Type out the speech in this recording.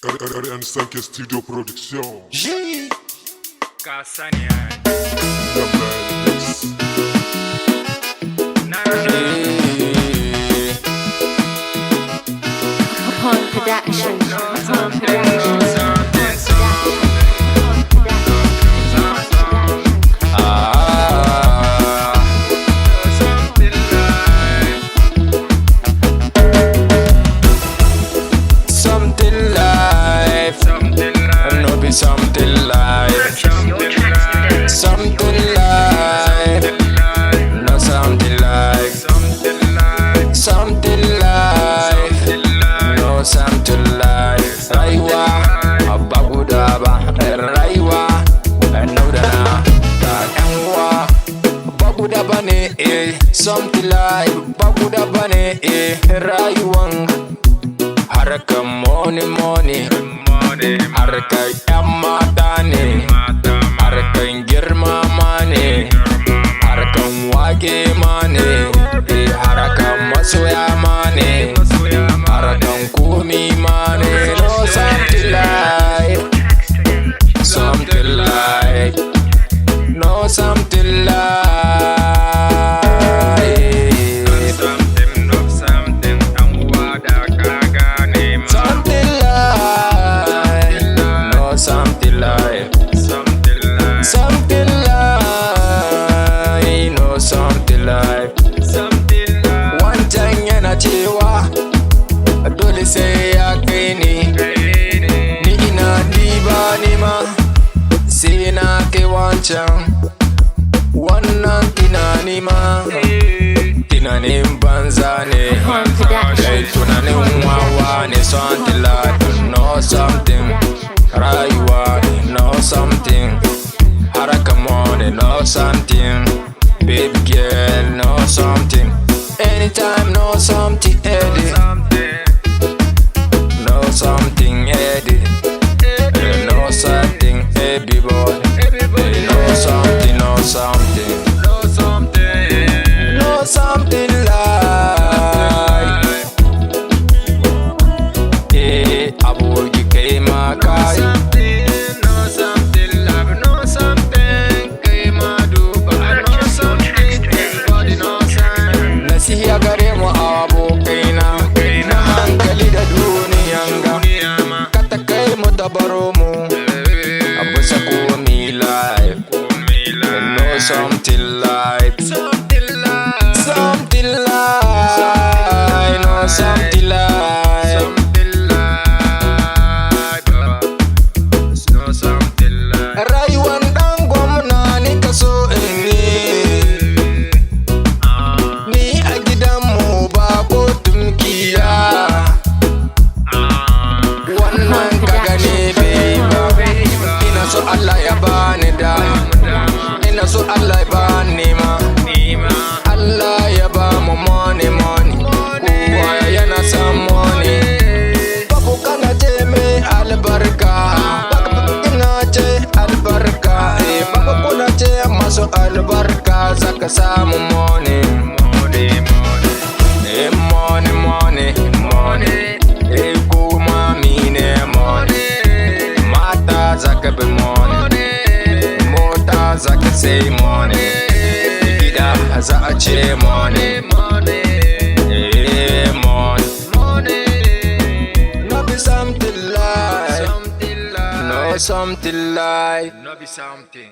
RN5 Studio Production. J. Kasanian. Upon production. Something life, something life, no something life, something life, no something life. Rayuwa abba guda ba, rayuwa naudana ta yanwa ba guda bane something life ba guda bane rayuwan harkan money. Harkar ‘yan mata ne, harkan girma ma ne, harkan wake ma ne, harkan masoya ma ne, harkan komi ma ne. No something like, something like, no something like. Dole sai ya kai ni ina diba ni ma sai na kai wancan wannan tunani ma tunanin banza ne tunanin wawa ne. Something like no something rayuwa ne no something haraka money no something baby girl no something anytime no something edit. No something edit, no something everybody, no something, no something, no something, no something like. Abogi kai ma kai. No something like, no something kai ma duba. No something everybody no something. Nasiha gare mu abokaina, na hankali da baro mu abusa komi life no something life something life something life no something life something life no something life. Rayuwan dan gwamna ni kaso ni a gidanmu ba ko tumkiya. So Allah ya bani dama, ina so Allah ya bani ma. Allah ya ba mu money, kowa yana son money. Babu kana ce mai albarka, ina ce albarka. Babu kuna ce masu albarka zaka samu money. Kuma mine money, mata zaka bi mota zaka say money, gida za a ce money. No be something like, no something like, no be something.